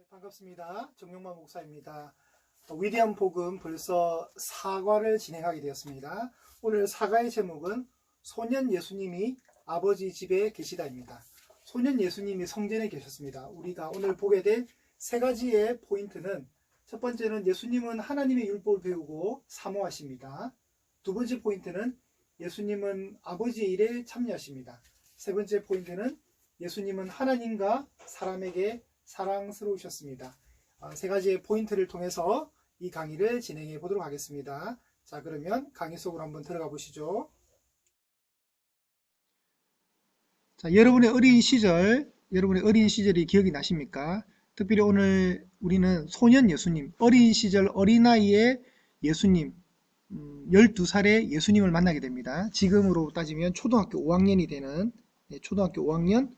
반갑습니다. 정용만 목사입니다. 위대한 복음 벌써 사과를 진행하게 되었습니다. 오늘 사과의 제목은 소년 예수님이 아버지 집에 계시다입니다. 소년 예수님이 성전에 계셨습니다. 우리가 오늘 보게 될 세 가지의 포인트는, 첫 번째는 예수님은 하나님의 율법을 배우고 사모하십니다. 두 번째 포인트는 예수님은 아버지의 일에 참여하십니다. 세 번째 포인트는 예수님은 하나님과 사람에게 사랑스러우셨습니다. 세 가지의 포인트를 통해서 이 강의를 진행해 보도록 하겠습니다. 자, 그러면 강의 속으로 한번 들어가 보시죠. 자, 여러분의 어린 시절이 기억이 나십니까? 특별히 오늘 우리는 소년 예수님, 어린 시절 어린아이의 예수님, 12살의 예수님을 만나게 됩니다. 지금으로 따지면 초등학교 5학년이 되는 초등학교 5학년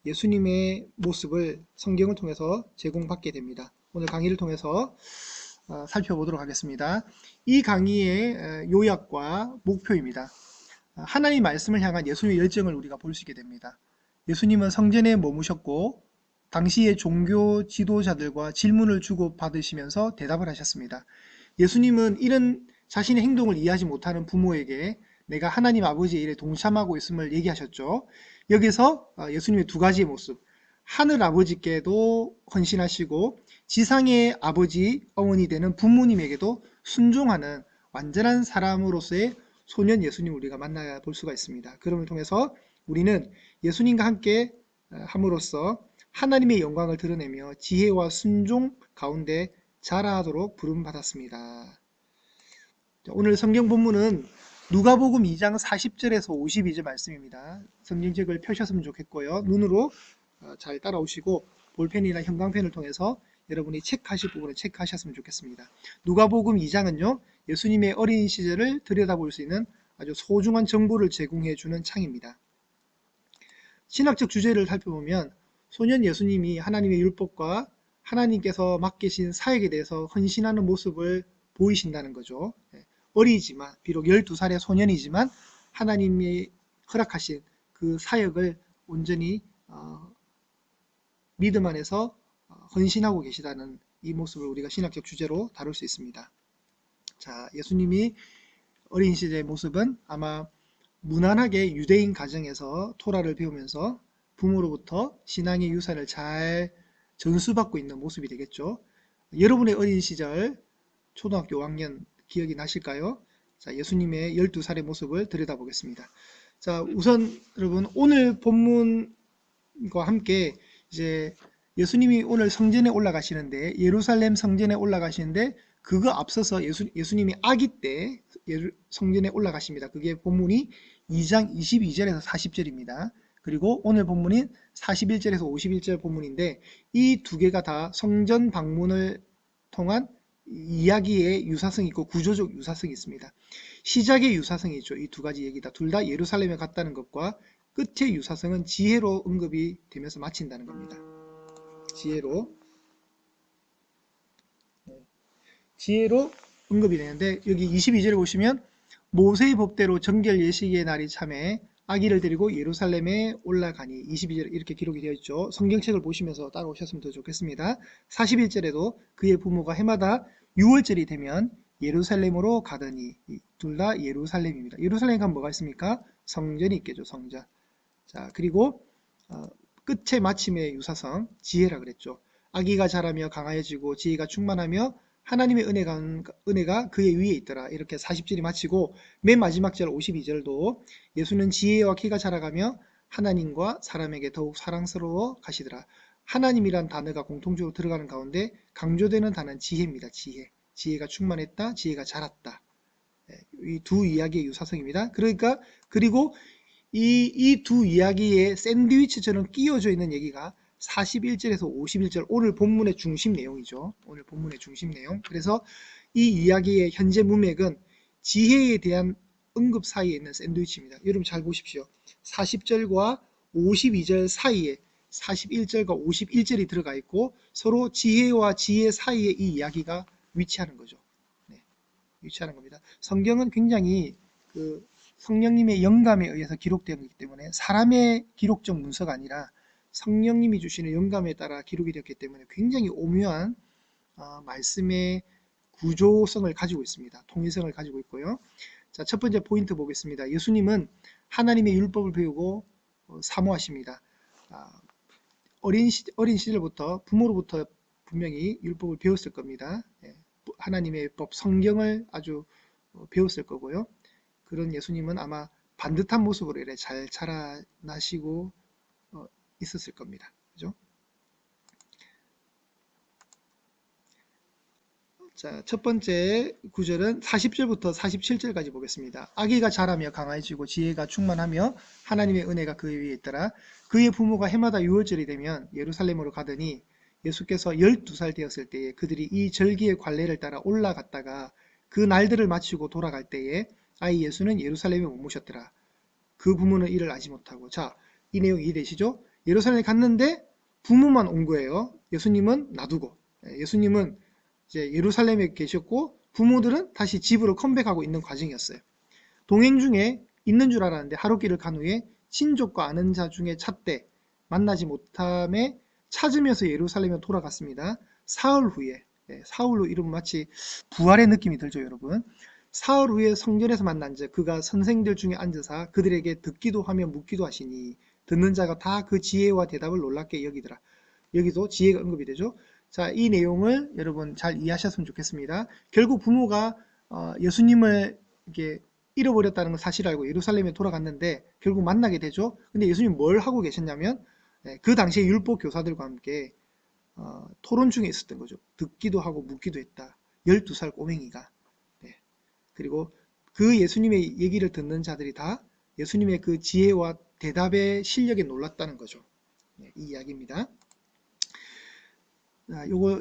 예수님의 모습을 성경을 통해서 제공받게 됩니다. 오늘 강의를 통해서 살펴보도록 하겠습니다. 이 강의의 요약과 목표입니다. 하나님의 말씀을 향한 예수님의 열정을 우리가 볼 수 있게 됩니다. 예수님은 성전에 머무셨고 당시의 종교 지도자들과 질문을 주고받으시면서 대답을 하셨습니다. 예수님은 이런 자신의 행동을 이해하지 못하는 부모에게 내가 하나님 아버지의 일에 동참하고 있음을 얘기하셨죠. 여기서 예수님의 두 가지의 모습, 하늘 아버지께도 헌신하시고 지상의 아버지, 어머니 되는 부모님에게도 순종하는 완전한 사람으로서의 소년 예수님을 우리가 만나볼 수가 있습니다. 그럼을 통해서 우리는 예수님과 함께 함으로써 하나님의 영광을 드러내며 지혜와 순종 가운데 자라하도록 부름받았습니다. 오늘 성경 본문은 누가복음 2장 40절에서 52절 말씀입니다. 성경책을 펴셨으면 좋겠고요. 눈으로 잘 따라오시고 볼펜이나 형광펜을 통해서 여러분이 체크하실 부분을 체크하셨으면 좋겠습니다. 누가복음 2장은요, 예수님의 어린 시절을 들여다볼 수 있는 아주 소중한 정보를 제공해 주는 창입니다. 신학적 주제를 살펴보면 소년 예수님이 하나님의 율법과 하나님께서 맡기신 사역에 대해서 헌신하는 모습을 보이신다는 거죠. 어리지만, 비록 12살의 소년이지만 하나님이 허락하신 그 사역을 온전히 믿음 안에서 헌신하고 계시다는 이 모습을 우리가 신학적 주제로 다룰 수 있습니다. 자, 예수님이 어린 시절의 모습은 아마 무난하게 유대인 가정에서 토라를 배우면서 부모로부터 신앙의 유산을 잘 전수받고 있는 모습이 되겠죠. 여러분의 어린 시절 초등학교 5학년 기억이 나실까요? 자, 예수님의 12살의 모습을 들여다보겠습니다. 자, 우선 여러분 오늘 본문과 함께 이제 예수님이 오늘 성전에 올라가시는데, 예루살렘 성전에 올라가시는데 그거 앞서서 예수님이 아기 때 성전에 올라가십니다. 그게 본문이 2장 22절에서 40절입니다. 그리고 오늘 본문인 41절에서 51절 본문인데 이 두 개가 다 성전 방문을 통한 이야기의 유사성이 있고 구조적 유사성이 있습니다. 시작의 유사성이 있죠. 이 두 가지 얘기다. 둘 다 예루살렘에 갔다는 것과 끝의 유사성은 지혜로 언급이 되면서 마친다는 겁니다. 지혜로 언급이 되는데 여기 22절을 보시면 모세의 법대로 정결 예식의 날이 참에 아기를 데리고 예루살렘에 올라가니 22절 이렇게 기록이 되어 있죠. 성경책을 보시면서 따라오셨으면 더 좋겠습니다. 41절에도 그의 부모가 해마다 6월절이 되면 예루살렘으로 가더니, 둘 다 예루살렘입니다. 예루살렘에 가면 뭐가 있습니까? 성전이 있겠죠. 성전. 자, 그리고 끝의 마침의 유사성 지혜라 그랬죠. 아기가 자라며 강하여지고 지혜가 충만하며 하나님의 은혜가 그의 위에 있더라. 이렇게 40절이 마치고 맨 마지막 절 52절도 예수는 지혜와 키가 자라가며 하나님과 사람에게 더욱 사랑스러워 가시더라. 하나님이란 단어가 공통적으로 들어가는 가운데 강조되는 단어는 지혜입니다. 지혜가 충만했다. 지혜가 자랐다. 이 두 이야기의 유사성입니다. 그러니까 그리고 이 두 이야기의 샌드위치처럼 끼워져 있는 얘기가 41절에서 51절 오늘 본문의 중심 내용이죠. 오늘 본문의 중심 내용. 그래서 이 이야기의 현재 문맥은 지혜에 대한 언급 사이에 있는 샌드위치입니다. 여러분 잘 보십시오. 40절과 52절 사이에 41절과 51절이 들어가 있고 서로 지혜와 지혜 사이에 이 이야기가 위치하는 거죠. 위치하는 겁니다. 성경은 굉장히 성령님의 영감에 의해서 기록되기 때문에 사람의 기록적 문서가 아니라 성령님이 주시는 영감에 따라 기록이 되었기 때문에 굉장히 오묘한 말씀의 구조성을 가지고 있습니다. 통일성을 가지고 있고요. 자, 첫 번째 포인트 보겠습니다. 예수님은 하나님의 율법을 배우고 사모하십니다. 어린 시절부터 부모로부터 분명히 율법을 배웠을 겁니다. 하나님의 법, 성경을 아주 배웠을 거고요. 그런 예수님은 아마 반듯한 모습으로 이렇게 잘 자라나시고 있었을 겁니다. 그죠? 자, 첫 번째 구절은 40절부터 47절까지 보겠습니다. 아기가 자라며 강해지고 지혜가 충만하며 하나님의 은혜가 그 위에 있더라. 그의 부모가 해마다 유월절이 되면 예루살렘으로 가더니 예수께서 12살 되었을 때에 그들이 이 절기의 관례를 따라 올라갔다가 그 날들을 마치고 돌아갈 때에 아이 예수는 예루살렘에 못 모셨더라. 그 부모는 이를 알지 못하고. 자, 이 내용 이해되시죠? 예루살렘에 갔는데 부모만 온 거예요. 예수님은 놔두고. 예수님은 이제 예루살렘에 계셨고 부모들은 다시 집으로 컴백하고 있는 과정이었어요. 동행 중에 있는 줄 알았는데 하루길을 간 후에 친족과 아는 자 중에 찾되 만나지 못함에 찾으면서 예루살렘에 돌아갔습니다. 사흘 후에, 사흘 후 이러면 마치 부활의 느낌이 들죠, 여러분. 사흘 후에 성전에서 만난 자 그가 선생들 중에 앉으사 그들에게 듣기도 하며 묻기도 하시니 듣는 자가 다 그 지혜와 대답을 놀랍게 여기더라. 여기도 지혜가 언급이 되죠. 자, 이 내용을 여러분 잘 이해하셨으면 좋겠습니다. 결국 부모가 예수님을 이렇게 잃어버렸다는 걸 사실 알고 예루살렘에 돌아갔는데 결국 만나게 되죠. 근데 예수님 뭘 하고 계셨냐면 그 당시에 율법 교사들과 함께 토론 중에 있었던 거죠. 듣기도 하고 묻기도 했다. 12살 꼬맹이가. 네. 그리고 그 예수님의 얘기를 듣는 자들이 다 예수님의 그 지혜와 대답의 실력에 놀랐다는 거죠. 네, 이 이야기입니다.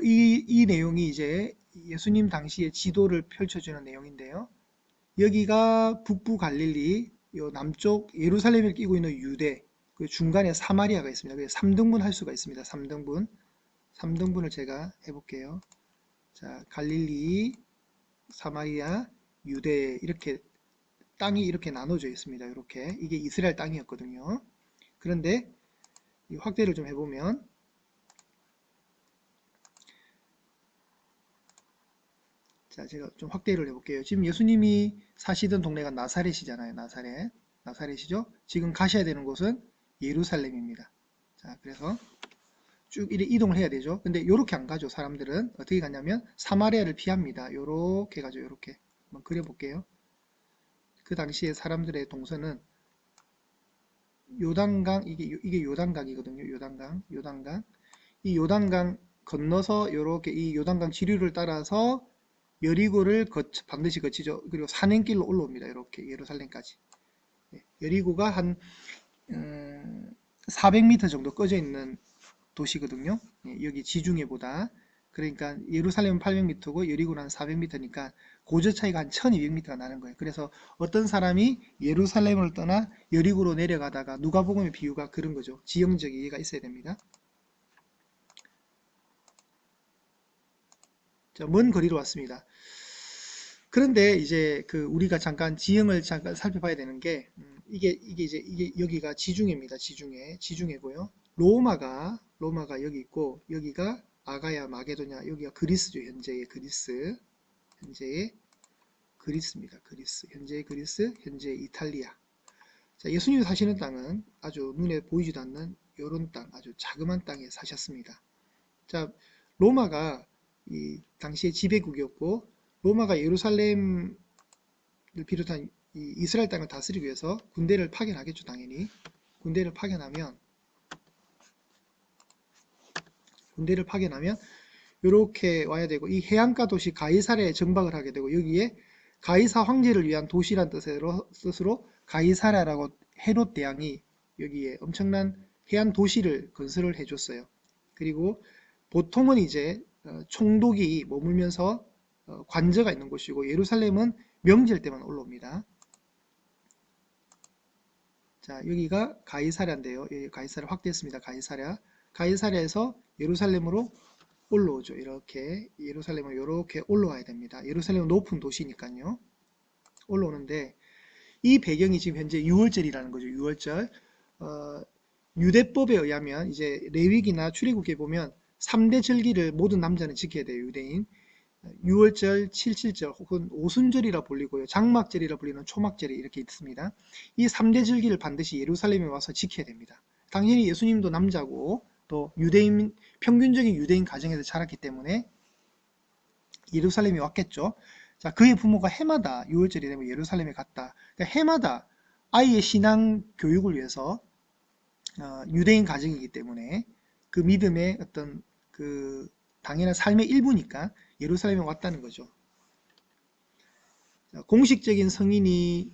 이 내용이 이제 예수님 당시의 지도를 펼쳐주는 내용인데요. 여기가 북부 갈릴리, 요 남쪽 예루살렘을 끼고 있는 유대, 그 중간에 사마리아가 있습니다. 그래서 3등분 할 수가 있습니다. 3등분. 3등분을 제가 해볼게요. 자, 갈릴리, 사마리아, 유대 이렇게 땅이 이렇게 나눠져 있습니다. 이렇게 이게 이스라엘 땅이었거든요. 그런데 확대를 좀 해보면 자, 제가 좀 확대를 해볼게요. 지금 예수님이 사시던 동네가 나사렛이잖아요. 나사렛이죠. 지금 가셔야 되는 곳은 예루살렘입니다. 자, 그래서 쭉 이동을 해야 되죠. 근데 이렇게 안 가죠. 사람들은 어떻게 가냐면 사마리아를 피합니다. 요렇게 가죠. 요렇게 한번 그려볼게요. 그 당시에 사람들의 동선은 요단강, 이게 요단강이거든요. 요단강. 이 요단강 건너서 요렇게 이 요단강 지류를 따라서 여리고를 반드시 거치죠. 그리고 산행길로 올라옵니다. 이렇게 예루살렘까지. 여리고가 한 400m 정도 꺼져 있는 도시거든요. 여기 지중해보다. 그러니까 예루살렘은 800m고 여리고는 한 400m니까 고저 차이가 한 1200m가 나는 거예요. 그래서 어떤 사람이 예루살렘을 떠나 여리고로 내려가다가 누가복음의 비유가 그런 거죠. 지형적 이해가 있어야 됩니다. 자, 먼 거리로 왔습니다. 그런데 이제 우리가 잠깐 지형을 잠깐 살펴봐야 되는 게 이게 여기가 지중해입니다. 지중해고요. 로마가 여기 있고 여기가 아가야 마게도냐 여기가 그리스죠. 현재의 그리스입니다. 현재의 그리스, 현재의 이탈리아. 자, 예수님이 사시는 땅은 아주 눈에 보이지도 않는 이런 땅, 아주 자그마한 땅에 사셨습니다. 자, 로마가 이 당시의 지배국이었고 로마가 예루살렘을 비롯한 이 이스라엘 땅을 다스리기 위해서 군대를 파견하겠죠. 당연히 군대를 파견하면 이렇게 와야 되고 이 해안가 도시 가이사랴에 정박을 하게 되고 여기에 가이사 황제를 위한 도시란 뜻으로 가이사랴라고 헤롯 대왕이 여기에 엄청난 해안 도시를 건설을 해줬어요. 그리고 보통은 이제 총독이 머물면서 관저가 있는 곳이고 예루살렘은 명절 때만 올라옵니다. 자, 여기가 가이사랴인데요. 여기 가이사랴 확대했습니다. 가이사랴에서 예루살렘으로 올라오죠. 이렇게 예루살렘으로 이렇게 올라와야 됩니다. 예루살렘은 높은 도시니까요. 올라오는데 이 배경이 지금 현재 6월절이라는 거죠. 6월절. 유대법에 의하면 이제 레위기나 출애굽기에 보면 3대 절기를 모든 남자는 지켜야 돼요. 유대인. 유월절, 칠칠절 혹은 오순절이라 불리고요. 장막절이라 불리는 초막절이 이렇게 있습니다. 이 3대 절기를 반드시 예루살렘에 와서 지켜야 됩니다. 당연히 예수님도 남자고 또 유대인 평균적인 유대인 가정에서 자랐기 때문에 예루살렘에 왔겠죠. 자, 그의 부모가 해마다 6월절이 되면 예루살렘에 갔다. 그러니까 해마다 아이의 신앙 교육을 위해서 유대인 가정이기 때문에 그 믿음의 어떤 그 당연한 삶의 일부니까 예루살렘에 왔다는 거죠. 공식적인 성인이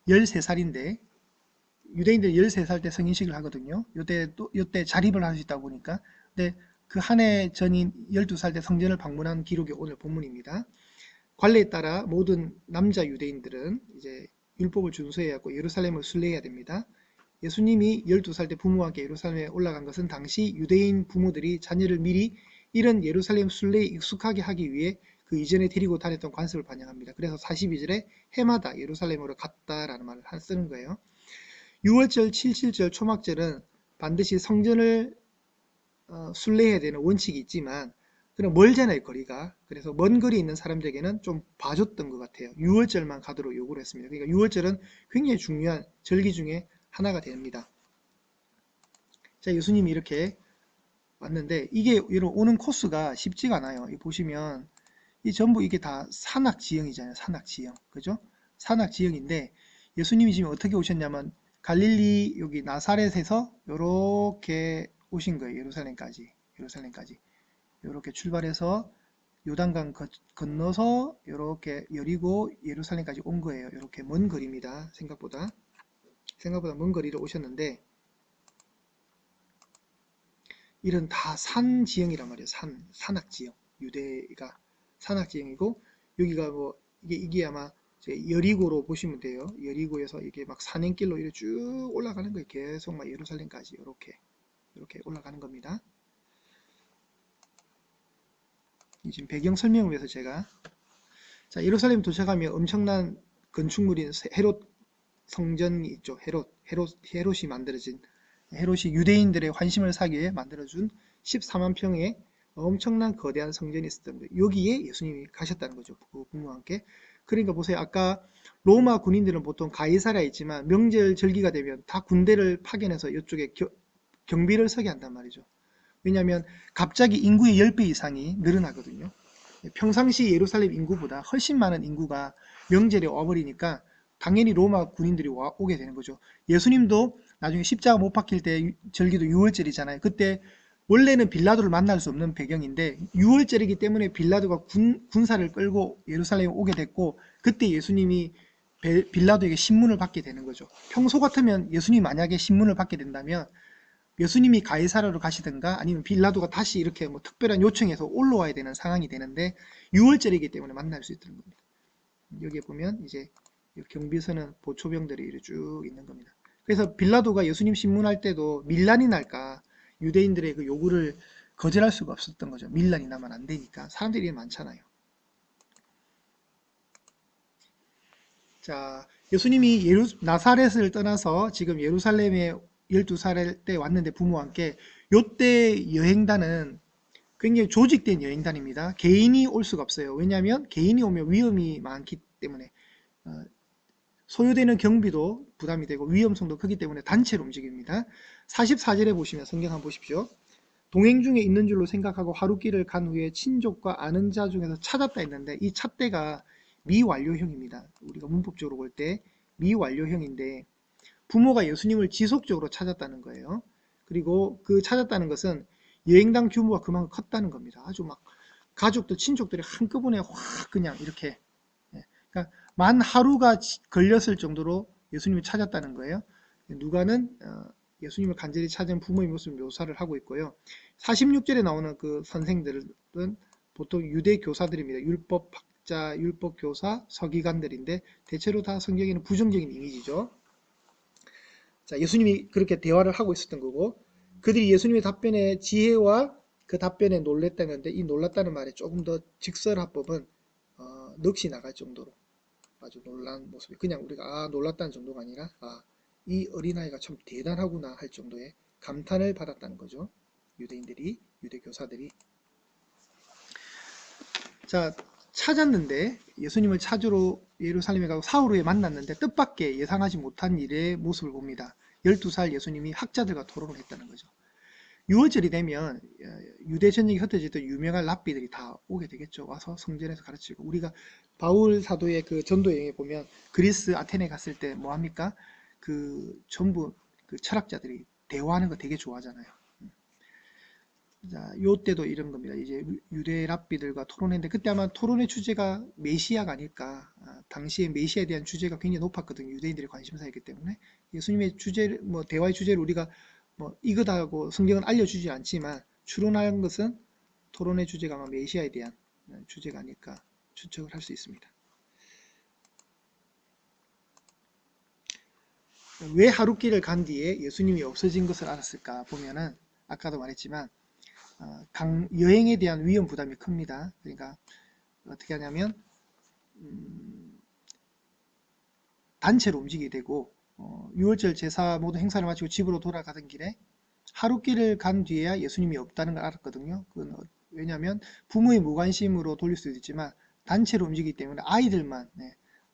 13살인데 유대인들이 13살 때 성인식을 하거든요. 요때 자립을 할 수 있다 보니까. 근데 그 한 해 전인 12살 때 성전을 방문한 기록이 오늘 본문입니다. 관례에 따라 모든 남자 유대인들은 이제 율법을 준수해야 하고 예루살렘을 순례해야 됩니다. 예수님이 12살 때 부모와 함께 예루살렘에 올라간 것은 당시 유대인 부모들이 자녀를 미리 이런 예루살렘 순례에 익숙하게 하기 위해 그 이전에 데리고 다녔던 관습을 반영합니다. 그래서 42절에 해마다 예루살렘으로 갔다라는 말을 쓰는 거예요. 6월절, 7.7절, 초막절은 반드시 성전을 순례해야 되는 원칙이 있지만 그럼 멀잖아요, 거리가. 그래서 먼 거리에 있는 사람들에게는 좀 봐줬던 것 같아요. 6월절만 가도록 요구를 했습니다. 그러니까 6월절은 굉장히 중요한 절기 중에 하나가 됩니다. 자, 예수님이 이렇게 왔는데 이게 오는 코스가 쉽지가 않아요. 보시면 이 전부 이게 다 산악 지형이잖아요. 산악 지형. 그죠? 산악 지형인데 예수님이 지금 어떻게 오셨냐면 갈릴리 여기 나사렛에서 이렇게 오신 거예요. 예루살렘까지. 예루살렘까지. 이렇게 출발해서 요단강 건너서 이렇게 여리고 예루살렘까지 온 거예요. 이렇게 먼 거리입니다. 생각보다 먼 거리를 오셨는데 이런 다 산 지형이란 말이에요. 산악 지형. 유대가 산악 지형이고 여기가 뭐 이게 아마 여리고로 보시면 돼요. 여리고에서 이게 막 산행길로 이렇게 쭉 올라가는 거예요. 계속 막 예루살렘까지 이렇게 올라가는 겁니다. 지금 배경 설명을 위해서 제가 자, 예루살렘 도착하면 엄청난 건축물인 헤롯 성전이 있죠. 헤롯이 만들어진 헤롯이 유대인들의 관심을 사기 위해 만들어준 14만 평의 엄청난 거대한 성전이 있었던 거예요. 여기에 예수님이 가셨다는 거죠. 그 부모와 함께. 그러니까 보세요. 아까 로마 군인들은 보통 가이사랴에 있지만 명절 절기가 되면 다 군대를 파견해서 이쪽에 경비를 서게 한단 말이죠. 왜냐하면 갑자기 인구의 10배 이상이 늘어나거든요. 평상시 예루살렘 인구보다 훨씬 많은 인구가 명절에 와버리니까 당연히 로마 군인들이 오게 되는 거죠. 예수님도 나중에 십자가 못 박힐 때 절기도 6월절이잖아요. 그때 원래는 빌라도를 만날 수 없는 배경인데 6월절이기 때문에 빌라도가 군사를 끌고 예루살렘에 오게 됐고 그때 예수님이 빌라도에게 신문을 받게 되는 거죠. 평소 같으면 예수님이 만약에 신문을 받게 된다면 예수님이 가이사라로 가시든가 아니면 빌라도가 다시 이렇게 뭐 특별한 요청해서 올라와야 되는 상황이 되는데 6월절이기 때문에 만날 수 있다는 겁니다. 여기에 보면 이제 경비서는 보초병들이 이렇게 쭉 있는 겁니다. 그래서 빌라도가 예수님 신문할 때도 밀란이 날까 유대인들의 그 요구를 거절할 수가 없었던 거죠. 밀란이 나면 안 되니까 사람들이 많잖아요. 자, 예수님이 나사렛을 떠나서 지금 예루살렘에 12살 때 왔는데 부모와 함께 요때 여행단은 굉장히 조직된 여행단입니다. 개인이 올 수가 없어요. 왜냐하면 개인이 오면 위험이 많기 때문에 소요되는 경비도 부담이 되고 위험성도 크기 때문에 단체로 움직입니다. 44절에 보시면 성경 한번 보십시오. 동행 중에 있는 줄로 생각하고 하루길을 간 후에 친족과 아는 자 중에서 찾았다 했는데 이 찾대가 미완료형입니다. 우리가 문법적으로 볼 때 미완료형인데 부모가 예수님을 지속적으로 찾았다는 거예요. 그리고 그 찾았다는 것은 여행당 규모가 그만큼 컸다는 겁니다. 아주 막 가족들, 친족들이 한꺼번에 확 그냥 이렇게 그러니까 만 하루가 걸렸을 정도로 예수님을 찾았다는 거예요. 누가는 예수님을 간절히 찾은 부모의 모습을 묘사를 하고 있고요. 46절에 나오는 그 선생들은 보통 유대 교사들입니다. 율법 학자, 율법 교사, 서기관들인데 대체로 다 성경에는 부정적인 이미지죠. 자, 예수님이 그렇게 대화를 하고 있었던 거고 그들이 예수님의 답변에 지혜와 그 답변에 놀랬다는데 이 놀랐다는 말에 조금 더 직설화법은 넋이 나갈 정도로 아주 놀란 모습이 그냥 우리가 놀랐다는 정도가 아니라 이 어린아이가 참 대단하구나 할 정도의 감탄을 받았다는 거죠. 유대인들이, 유대 교사들이. 자, 찾았는데 예수님을 찾으러 예루살렘에 가고 사흘 후에 만났는데 뜻밖의 예상하지 못한 일의 모습을 봅니다. 12살 예수님이 학자들과 토론을 했다는 거죠. 6월절이 되면 유대 전역이 흩어지던 유명한 랍비들이 다 오게 되겠죠. 와서 성전에서 가르치고, 우리가 바울 사도의 그 전도 여행에 보면 그리스 아테네 갔을 때 뭐 합니까? 그 전부 그 철학자들이 대화하는 거 되게 좋아하잖아요. 자, 요 때도 이런 겁니다. 이제 유대 랍비들과 토론했는데 그때 아마 토론의 주제가 메시아가 아닐까. 당시에 메시아에 대한 주제가 굉장히 높았거든요. 유대인들의 관심사이기 때문에 예수님의 주제, 뭐 대화의 주제를 우리가 뭐 이거다고 성경은 알려주지 않지만 추론한 것은 토론의 주제가 아마 메시아에 대한 주제가 아닐까 추측을 할 수 있습니다. 왜 하룻길을 간 뒤에 예수님이 없어진 것을 알았을까 보면은 아까도 말했지만 여행에 대한 위험 부담이 큽니다. 그러니까 어떻게 하냐면 단체로 움직이게 되고 6월절 제사 모든 행사를 마치고 집으로 돌아가던 길에 하룻길을 간 뒤에야 예수님이 없다는 걸 알았거든요. 그건 왜냐하면 부모의 무관심으로 돌릴 수도 있지만 단체로 움직이기 때문에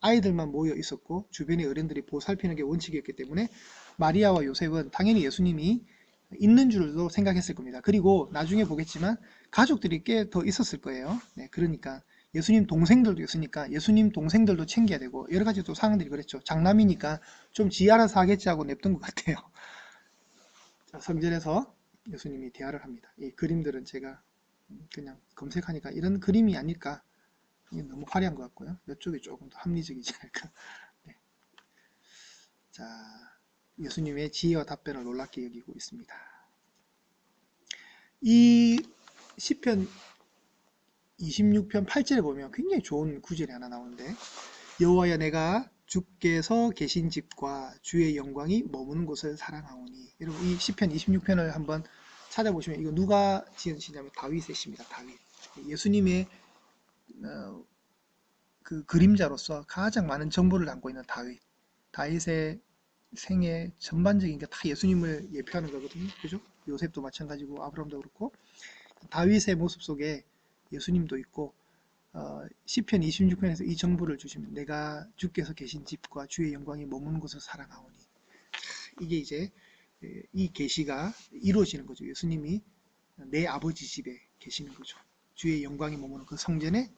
아이들만 모여 있었고 주변의 어른들이 보살피는 게 원칙이었기 때문에 마리아와 요셉은 당연히 예수님이 있는 줄도 생각했을 겁니다. 그리고 나중에 보겠지만 가족들이 꽤 더 있었을 거예요. 그러니까 예수님 동생들도 있으니까 예수님 동생들도 챙겨야 되고 여러 가지 또 상황들이 그랬죠. 장남이니까 좀 지 알아서 하겠지 하고 냅둔 것 같아요. 자, 성전에서 예수님이 대화를 합니다. 이 그림들은 제가 그냥 검색하니까 이런 그림이 아닐까. 이게 너무 화려한 것 같고요. 이쪽이 조금 더 합리적이지 않을까. 네. 자, 예수님의 지혜와 답변을 놀랍게 여기고 있습니다. 이 시편 26편 8절에 보면 굉장히 좋은 구절이 하나 나오는데 여호와여 내가 주께서 계신 집과 주의 영광이 머무는 곳을 사랑하오니. 여러분 이 시편 26편을 한번 찾아보시면 이거 누가 지은 시냐면 다윗의 시입니다. 다윗. 예수님의 그 그림자로서 가장 많은 정보를 담고 있는 다윗. 다윗의 생애 전반적인 게 다 예수님을 예표하는 거거든요. 그죠? 요셉도 마찬가지고 아브라함도 그렇고 다윗의 모습 속에 예수님도 있고 시편 26편에서 이 정보를 주시면 내가 주께서 계신 집과 주의 영광이 머무는 곳을 사랑하오니. 이게 이제 이 계시가 이루어지는 거죠. 예수님이 내 아버지 집에 계시는 거죠. 주의 영광이 머무는 그 성전에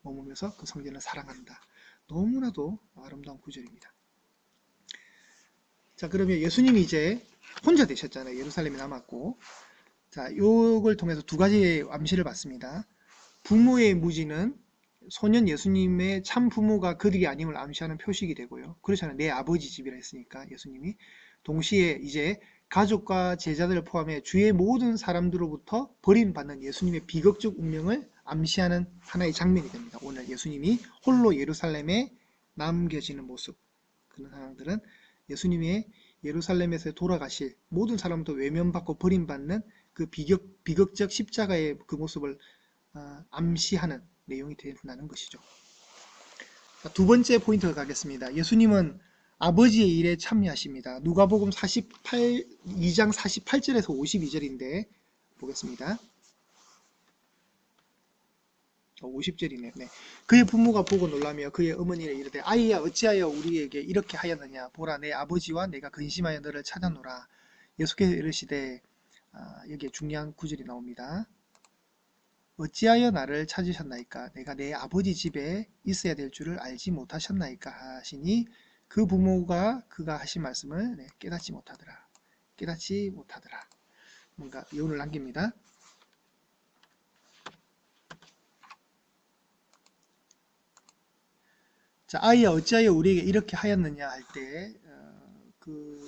머무면서 그 성전을 사랑한다. 너무나도 아름다운 구절입니다. 자, 그러면 예수님이 이제 혼자 되셨잖아요. 예루살렘에 남았고. 자, 요걸 통해서 두 가지의 암시를 받습니다. 부모의 무지는 소년 예수님의 참 부모가 그들이 아님을 암시하는 표식이 되고요. 그렇잖아요. 내 아버지 집이라 했으니까 예수님이. 동시에 이제 가족과 제자들을 포함해 주의 모든 사람들로부터 버림받는 예수님의 비극적 운명을 암시하는 하나의 장면이 됩니다. 오늘 예수님이 홀로 예루살렘에 남겨지는 모습. 그런 상황들은 예수님의 예루살렘에서 돌아가실 모든 사람도 외면받고 버림받는 그 비극적 십자가의 그 모습을 암시하는 내용이 된다는 것이죠. 두 번째 포인트를 가겠습니다. 예수님은 아버지의 일에 참여하십니다. 누가복음 2장 48절에서 52절인데 보겠습니다. 50절이네요. 네. 그의 부모가 보고 놀라며 그의 어머니를 이르되 아이야 어찌하여 우리에게 이렇게 하였느냐 보라 내 아버지와 내가 근심하여 너를 찾아노라. 예수께서 이르시되 여기에 중요한 구절이 나옵니다. 어찌하여 나를 찾으셨나이까 내가 내 아버지 집에 있어야 될 줄을 알지 못하셨나이까 하시니 그 부모가 그가 하신 말씀을 깨닫지 못하더라. 뭔가 여운을 남깁니다. 자, 아이야 어찌하여 우리에게 이렇게 하였느냐 할 때 그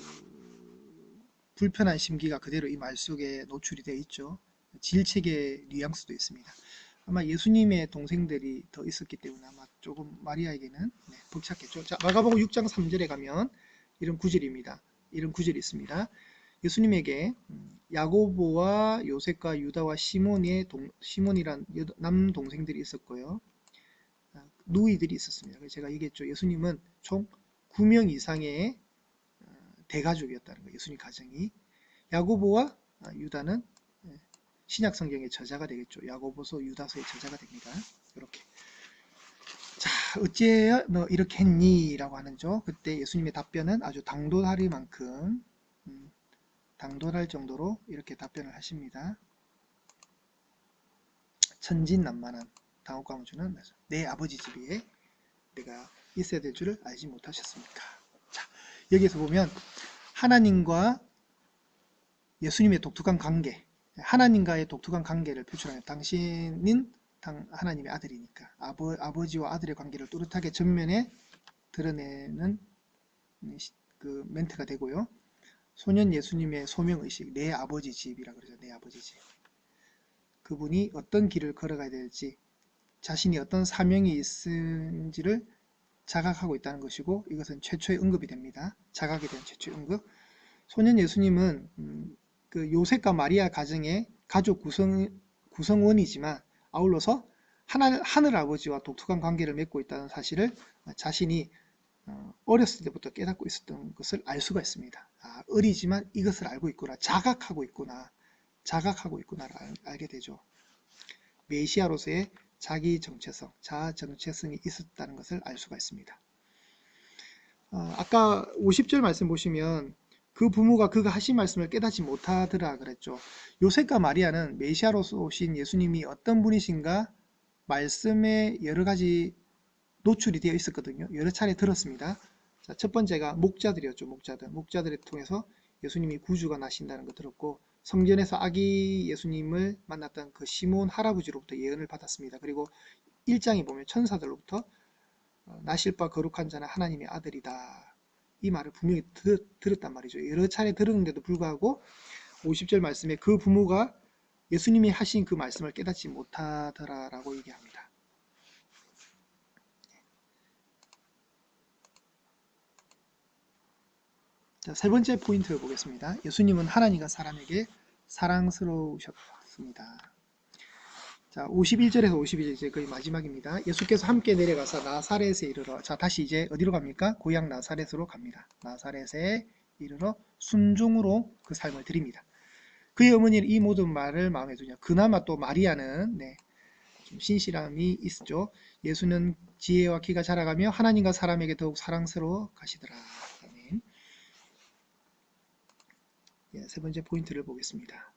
불편한 심기가 그대로 이 말 속에 노출이 되어 있죠. 질책의 뉘앙스도 있습니다. 아마 예수님의 동생들이 더 있었기 때문에 아마 조금 마리아에게는 벅찼겠죠. 자, 마가복음 6장 3절에 가면 이런 구절입니다. 이런 구절이 있습니다. 예수님에게 야고보와 요셉과 유다와 시몬이란 남동생들이 있었고요. 누이들이 있었습니다. 그래서 제가 얘기했죠. 예수님은 총 9명 이상의 대가족이었다는 거예요. 예수님 가정이. 야고보와 유다는 신약 성경의 저자가 되겠죠. 야고보서, 유다서의 저자가 됩니다. 이렇게. 자, 어째 너 이렇게 했니? 라고 하는죠. 그때 예수님의 답변은 아주 당돌하리만큼 당돌할 정도로 이렇게 답변을 하십니다. 천진난만한 당혹감을 내 아버지 집에 내가 있어야 될 줄을 알지 못하셨습니까? 자, 여기에서 보면 하나님과 예수님의 독특한 관계, 하나님과의 독특한 관계를 표출하는 당신은 하나님의 아들이니까 아버지와 아들의 관계를 뚜렷하게 전면에 드러내는 그 멘트가 되고요. 소년 예수님의 소명의식, 내 아버지 집이라 그러죠. 내 아버지 집. 그분이 어떤 길을 걸어가야 될지, 자신이 어떤 사명이 있은지를 자각하고 있다는 것이고, 이것은 최초의 언급이 됩니다. 자각에 대한 최초의 언급. 소년 예수님은 그 요셉과 마리아 가정의 가족 구성원이지만 아울러서 하늘 아버지와 독특한 관계를 맺고 있다는 사실을 자신이 어렸을 때부터 깨닫고 있었던 것을 알 수가 있습니다. 어리지만 이것을 알고 있구나, 자각하고 있구나를 알게 되죠. 메시아로서의 자기 정체성, 자아 정체성이 있었다는 것을 알 수가 있습니다. 아까 50절 말씀 보시면 그 부모가 그가 하신 말씀을 깨닫지 못하더라 그랬죠. 요셉과 마리아는 메시아로서 오신 예수님이 어떤 분이신가 말씀에 여러 가지 노출이 되어 있었거든요. 여러 차례 들었습니다. 자, 첫 번째가 목자들이었죠. 목자들을 통해서 예수님이 구주가 나신다는 거 들었고, 성전에서 아기 예수님을 만났던 그 시몬 할아버지로부터 예언을 받았습니다. 그리고 1장에 보면 천사들로부터 나실 바 거룩한 자는 하나님의 아들이다, 이 말을 분명히 들었단 말이죠. 여러 차례 들었는데도 불구하고 50절 말씀에 그 부모가 예수님이 하신 그 말씀을 깨닫지 못하더라라고 얘기합니다. 자, 세 번째 포인트를 보겠습니다. 예수님은 하나님과 사람에게 사랑스러우셨습니다. 자, 51절에서 52절 이제 거의 마지막입니다. 예수께서 함께 내려가서 나사렛에 이르러, 자, 다시 이제 어디로 갑니까? 고향 나사렛으로 갑니다. 나사렛에 이르러 순종으로 그 삶을 드립니다. 그의 어머니는 이 모든 말을 마음에 두냐. 그나마 또 마리아는 좀 신실함이 있죠. 예수는 지혜와 키가 자라가며 하나님과 사람에게 더욱 사랑스러워 가시더라. 아멘. 세 번째 포인트를 보겠습니다.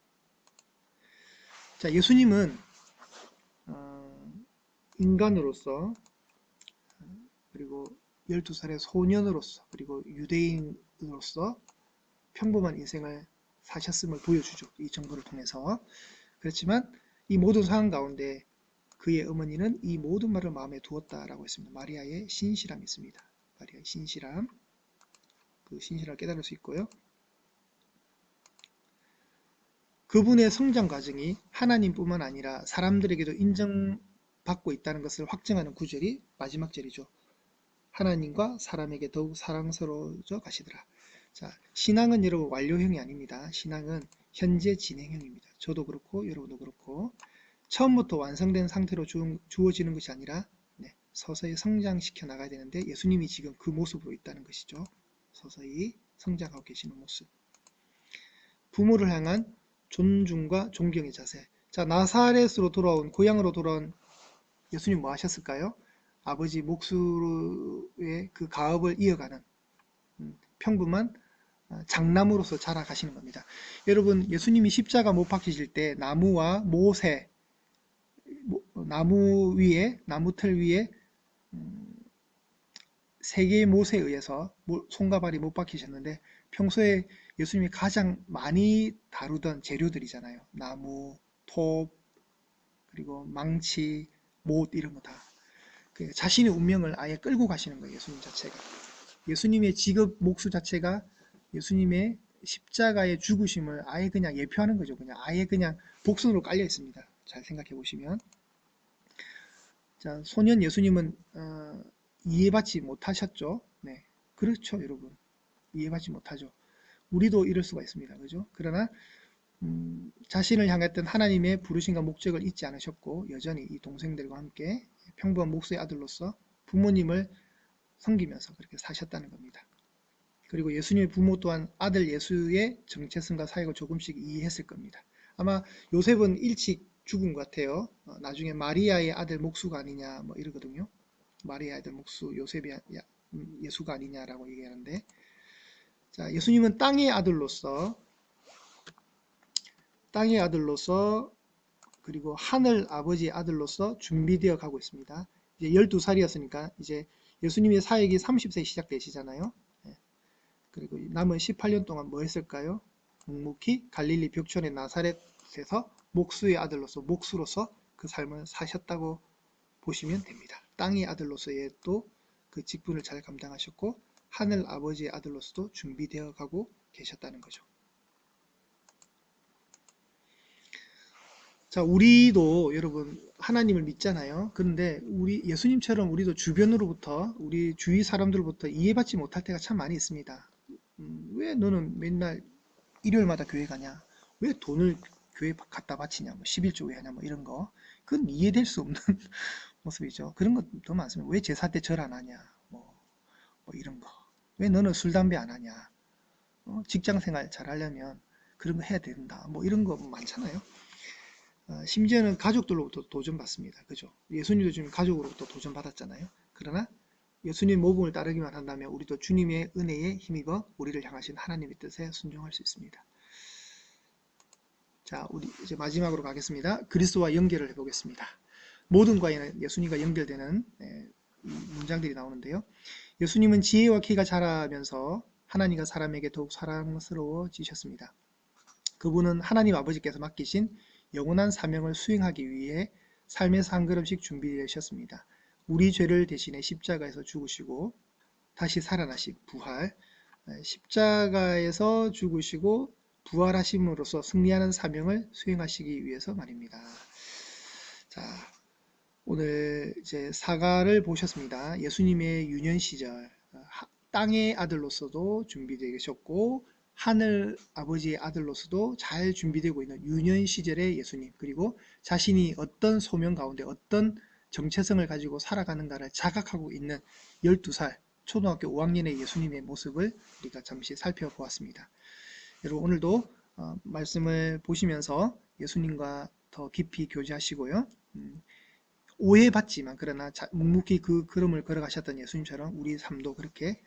자, 예수님은 인간으로서, 그리고 12살의 소년으로서, 그리고 유대인으로서 평범한 인생을 사셨음을 보여주죠. 이 정보를 통해서. 그렇지만 이 모든 상황 가운데 그의 어머니는 이 모든 말을 마음에 두었다라고 했습니다. 마리아의 신실함이 있습니다. 마리아의 신실함, 그 신실함을 깨달을 수 있고요. 그분의 성장 과정이 하나님뿐만 아니라 사람들에게도 인정받고 있다는 것을 확증하는 구절이 마지막 절이죠. 하나님과 사람에게 더욱 사랑스러워져 가시더라. 자, 신앙은 여러분 완료형이 아닙니다. 신앙은 현재 진행형입니다. 저도 그렇고 여러분도 그렇고 처음부터 완성된 상태로 주어지는 것이 아니라 서서히 성장시켜 나가야 되는데, 예수님이 지금 그 모습으로 있다는 것이죠. 서서히 성장하고 계시는 모습. 부모를 향한 존중과 존경의 자세. 자, 나사렛으로 돌아온, 고향으로 돌아온 예수님 뭐 하셨을까요? 아버지 목수의 그 가업을 이어가는 평범한 장남으로서 자라가시는 겁니다. 여러분, 예수님이 십자가 못 박히실 때 나무와 모세, 나무틀 위에 세 개의 못에 의해서 손과 발이 못 박히셨는데, 평소에 예수님이 가장 많이 다루던 재료들이잖아요. 나무, 톱, 그리고 망치, 못, 이런 거 다. 자신의 운명을 아예 끌고 가시는 거예요. 예수님 자체가. 예수님의 직업 목수 자체가 예수님의 십자가의 죽으심을 아예 그냥 예표하는 거죠. 그냥 아예 그냥 복선으로 깔려 있습니다. 잘 생각해 보시면. 자, 소년 예수님은 이해받지 못하셨죠. 네, 그렇죠, 여러분. 이해받지 못하죠. 우리도 이럴 수가 있습니다. 그죠? 그러나 자신을 향했던 하나님의 부르심과 목적을 잊지 않으셨고, 여전히 이 동생들과 함께 평범한 목수의 아들로서 부모님을 섬기면서 그렇게 사셨다는 겁니다. 그리고 예수님의 부모 또한 아들 예수의 정체성과 사역을 조금씩 이해했을 겁니다. 아마 요셉은 일찍 죽은 것 같아요. 나중에 마리아의 아들 목수가 아니냐 뭐 이러거든요. 마리아의 아들 목수 요셉이 예수가 아니냐라고 얘기하는데, 자, 예수님은 땅의 아들로서 그리고 하늘 아버지의 아들로서 준비되어 가고 있습니다. 이제 12살이었으니까 이제 예수님의 사역이 30세 시작되시잖아요. 예. 그리고 남은 18년 동안 뭐 했을까요? 묵묵히 갈릴리 벽촌의 나사렛에서 목수의 아들로서 목수로서 그 삶을 사셨다고 보시면 됩니다. 땅의 아들로서의 또 그 직분을 잘 감당하셨고 하늘 아버지의 아들로서도 준비되어 가고 계셨다는 거죠. 자, 우리도 여러분 하나님을 믿잖아요. 그런데 우리 예수님처럼 우리도 주변으로부터 우리 주위 사람들로부터 이해받지 못할 때가 참 많이 있습니다. 왜 너는 맨날 일요일마다 교회 가냐? 왜 돈을 교회 갖다 바치냐? 뭐 11조 왜 하냐? 뭐 이런 거. 그건 이해될 수 없는 모습이죠. 그런 것도 많습니다. 왜 제사 때 절 안 하냐? 뭐 이런 거. 왜 너는 술, 담배 안 하냐? 직장 생활 잘 하려면 그런 거 해야 된다. 뭐 이런 거 많잖아요. 심지어는 가족들로부터 도전받습니다. 그죠? 예수님도 지금 가족으로부터 도전받았잖아요. 그러나 예수님 모범을 따르기만 한다면 우리도 주님의 은혜에 힘입어 우리를 향하신 하나님의 뜻에 순종할 수 있습니다. 자, 우리 이제 마지막으로 가겠습니다. 그리스도와 연결을 해보겠습니다. 모든 과에는 예수님과 연결되는 문장들이 나오는데요. 예수님은 지혜와 키가 자라면서 하나님과 사람에게 더욱 사랑스러워지셨습니다. 그분은 하나님 아버지께서 맡기신 영원한 사명을 수행하기 위해 삶에서 한 걸음씩 준비되셨습니다. 우리 죄를 대신해 십자가에서 죽으시고 다시 살아나신 부활, 십자가에서 죽으시고 부활하심으로써 승리하는 사명을 수행하시기 위해서 말입니다. 자, 오늘 이제 사가를 보셨습니다. 예수님의 유년 시절, 땅의 아들로서도 준비되어 계셨고 하늘 아버지의 아들로서도 잘 준비되고 있는 유년 시절의 예수님, 그리고 자신이 어떤 소명 가운데 어떤 정체성을 가지고 살아가는가를 자각하고 있는 12살 초등학교 5학년의 예수님의 모습을 우리가 잠시 살펴보았습니다. 여러분 오늘도 말씀을 보시면서 예수님과 더 깊이 교제하시고요. 오해받지만 그러나 묵묵히 그 걸음을 걸어가셨던 예수님처럼 우리 삶도 그렇게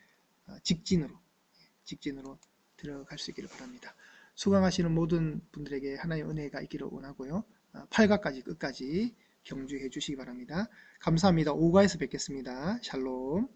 직진으로 들어갈 수 있기를 바랍니다. 수강하시는 모든 분들에게 하나님의 은혜가 있기를 원하고요. 8가까지 끝까지 경주해 주시기 바랍니다. 감사합니다. 5가에서 뵙겠습니다. 샬롬.